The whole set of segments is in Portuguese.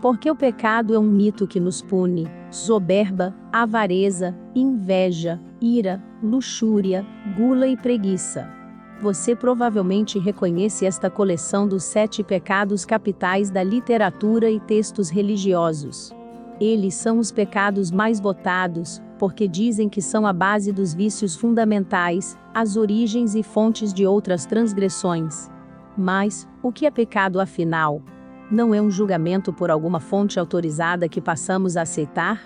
Porque o pecado é um mito que nos pune, soberba, avareza, inveja, ira, luxúria, gula e preguiça. Você provavelmente reconhece esta coleção dos 7 pecados capitais da literatura e textos religiosos. Eles são os pecados mais votados, porque dizem que são a base dos vícios fundamentais, as origens e fontes de outras transgressões. Mas, o que é pecado afinal? Não é um julgamento por alguma fonte autorizada que passamos a aceitar?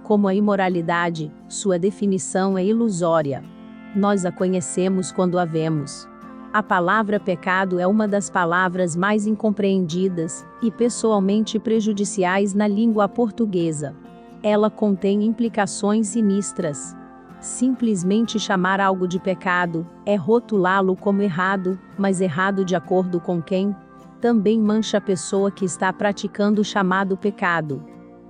Como a imoralidade, sua definição é ilusória. Nós a conhecemos quando a vemos. A palavra pecado é uma das palavras mais incompreendidas e pessoalmente prejudiciais na língua portuguesa. Ela contém implicações sinistras. Simplesmente chamar algo de pecado é rotulá-lo como errado, mas errado de acordo com quem? Também mancha a pessoa que está praticando o chamado pecado.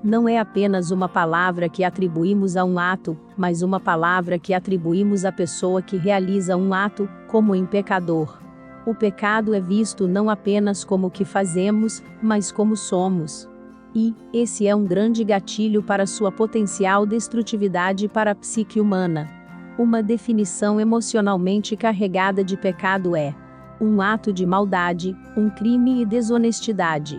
Não é apenas uma palavra que atribuímos a um ato, mas uma palavra que atribuímos à pessoa que realiza um ato, como em pecador. O pecado é visto não apenas como o que fazemos, mas como somos. E, esse é um grande gatilho para sua potencial destrutividade para a psique humana. Uma definição emocionalmente carregada de pecado é um ato de maldade, um crime e desonestidade.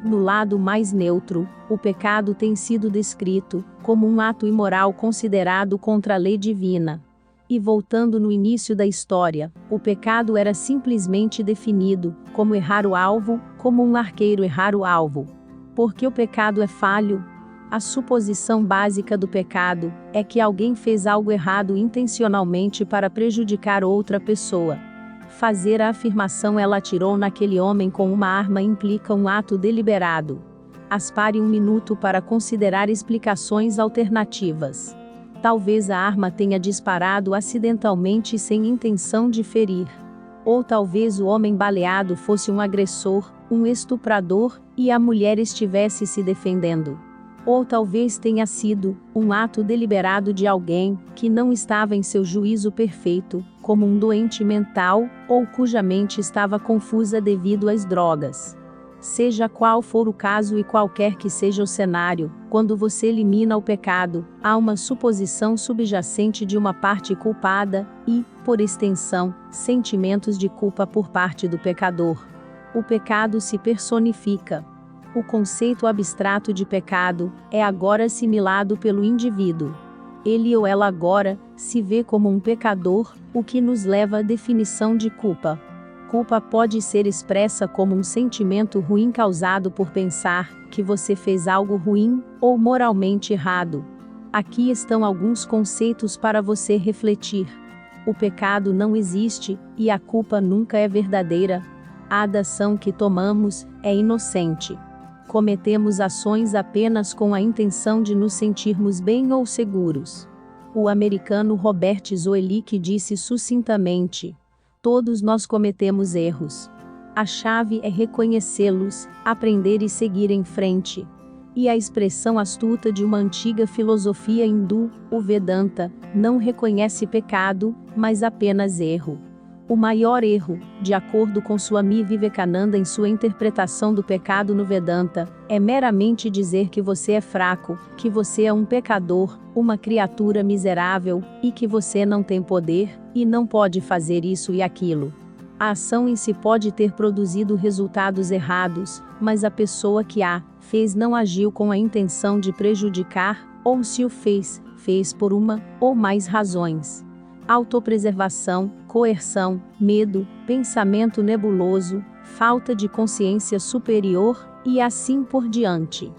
No lado mais neutro, o pecado tem sido descrito como um ato imoral considerado contra a lei divina. E voltando no início da história, o pecado era simplesmente definido como errar o alvo, como um arqueiro errar o alvo. Porque o pecado é falho? A suposição básica do pecado é que alguém fez algo errado intencionalmente para prejudicar outra pessoa. Fazer a afirmação "ela atirou naquele homem com uma arma" implica um ato deliberado. Aspare um minuto para considerar explicações alternativas. Talvez a arma tenha disparado acidentalmente sem intenção de ferir. Ou talvez o homem baleado fosse um agressor, um estuprador, e a mulher estivesse se defendendo. Ou talvez tenha sido um ato deliberado de alguém que não estava em seu juízo perfeito, como um doente mental, ou cuja mente estava confusa devido às drogas. Seja qual for o caso e qualquer que seja o cenário, quando você elimina o pecado, há uma suposição subjacente de uma parte culpada e, por extensão, sentimentos de culpa por parte do pecador. O pecado se personifica. O conceito abstrato de pecado é agora assimilado pelo indivíduo. Ele ou ela agora se vê como um pecador, o que nos leva à definição de culpa. Culpa pode ser expressa como um sentimento ruim causado por pensar que você fez algo ruim ou moralmente errado. Aqui estão alguns conceitos para você refletir. O pecado não existe, e a culpa nunca é verdadeira. A ação que tomamos é inocente. Cometemos ações apenas com a intenção de nos sentirmos bem ou seguros. O americano Robert Zoellick disse sucintamente: todos nós cometemos erros. A chave é reconhecê-los, aprender e seguir em frente. E a expressão astuta de uma antiga filosofia hindu, o Vedanta, não reconhece pecado, mas apenas erro. O maior erro, de acordo com Swami Vivekananda em sua interpretação do pecado no Vedanta, é meramente dizer que você é fraco, que você é um pecador, uma criatura miserável, e que você não tem poder, e não pode fazer isso e aquilo. A ação em si pode ter produzido resultados errados, mas a pessoa que a fez não agiu com a intenção de prejudicar, ou se o fez, fez por uma ou mais razões. Autopreservação, coerção, medo, pensamento nebuloso, falta de consciência superior, e assim por diante.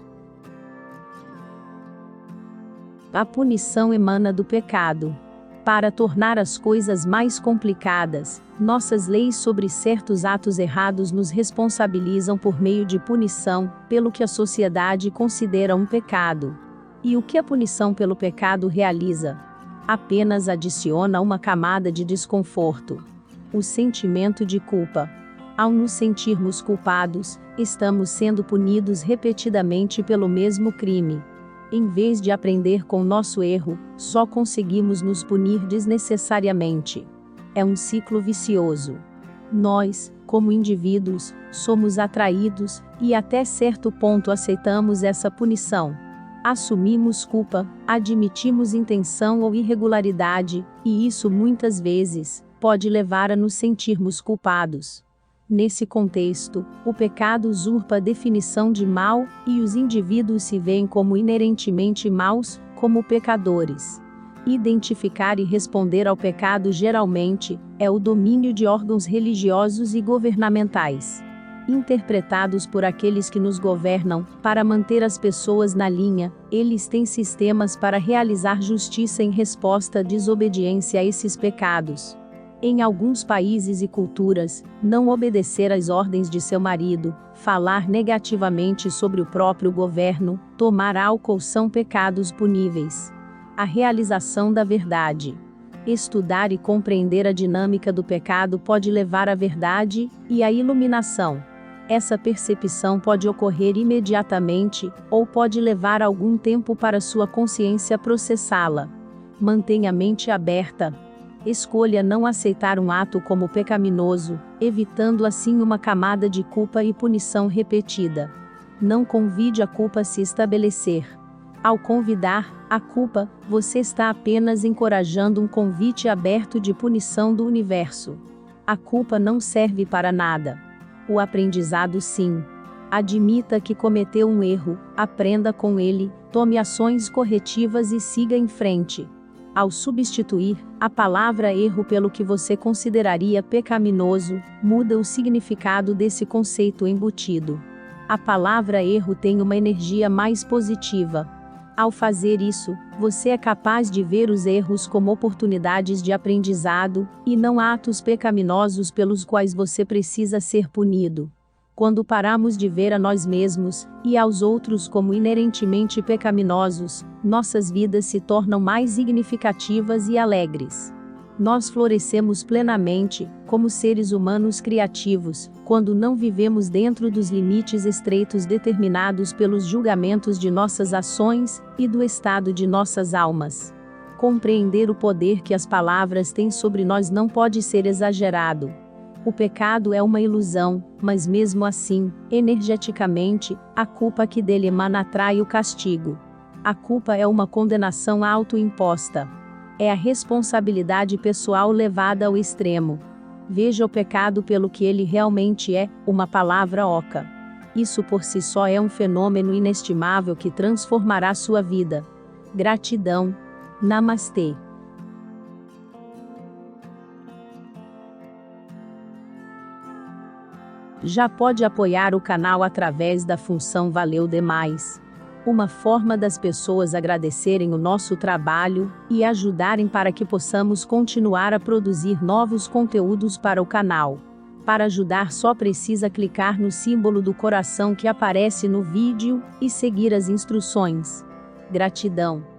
A punição emana do pecado. Para tornar as coisas mais complicadas, nossas leis sobre certos atos errados nos responsabilizam por meio de punição, pelo que a sociedade considera um pecado. E o que a punição pelo pecado realiza? Apenas adiciona uma camada de desconforto. O sentimento de culpa. Ao nos sentirmos culpados, estamos sendo punidos repetidamente pelo mesmo crime. Em vez de aprender com nosso erro, só conseguimos nos punir desnecessariamente. É um ciclo vicioso. Nós, como indivíduos, somos atraídos, e até certo ponto aceitamos essa punição. Assumimos culpa, admitimos intenção ou irregularidade, e isso muitas vezes pode levar a nos sentirmos culpados. Nesse contexto, o pecado usurpa a definição de mal, e os indivíduos se veem como inerentemente maus, como pecadores. Identificar e responder ao pecado geralmente é o domínio de órgãos religiosos e governamentais, interpretados por aqueles que nos governam, para manter as pessoas na linha. Eles têm sistemas para realizar justiça em resposta à desobediência a esses pecados. Em alguns países e culturas, não obedecer às ordens de seu marido, falar negativamente sobre o próprio governo, tomar álcool são pecados puníveis. A realização da verdade. Estudar e compreender a dinâmica do pecado pode levar à verdade e à iluminação. Essa percepção pode ocorrer imediatamente, ou pode levar algum tempo para sua consciência processá-la. Mantenha a mente aberta. Escolha não aceitar um ato como pecaminoso, evitando assim uma camada de culpa e punição repetida. Não convide a culpa a se estabelecer. Ao convidar a culpa, você está apenas encorajando um convite aberto de punição do universo. A culpa não serve para nada. O aprendizado sim. Admita que cometeu um erro, aprenda com ele, tome ações corretivas e siga em frente. Ao substituir a palavra erro pelo que você consideraria pecaminoso, muda o significado desse conceito embutido. A palavra erro tem uma energia mais positiva. Ao fazer isso, você é capaz de ver os erros como oportunidades de aprendizado, e não atos pecaminosos pelos quais você precisa ser punido. Quando paramos de ver a nós mesmos e aos outros como inerentemente pecaminosos, nossas vidas se tornam mais significativas e alegres. Nós florescemos plenamente, como seres humanos criativos, quando não vivemos dentro dos limites estreitos determinados pelos julgamentos de nossas ações e do estado de nossas almas. Compreender o poder que as palavras têm sobre nós não pode ser exagerado. O pecado é uma ilusão, mas mesmo assim, energeticamente, a culpa que dele emana atrai o castigo. A culpa é uma condenação autoimposta. É a responsabilidade pessoal levada ao extremo. Veja o pecado pelo que ele realmente é, uma palavra oca. Isso por si só é um fenômeno inestimável que transformará sua vida. Gratidão. Namastê. Já pode apoiar o canal através da função Valeu Demais. Uma forma das pessoas agradecerem o nosso trabalho e ajudarem para que possamos continuar a produzir novos conteúdos para o canal. Para ajudar, só precisa clicar no símbolo do coração que aparece no vídeo e seguir as instruções. Gratidão.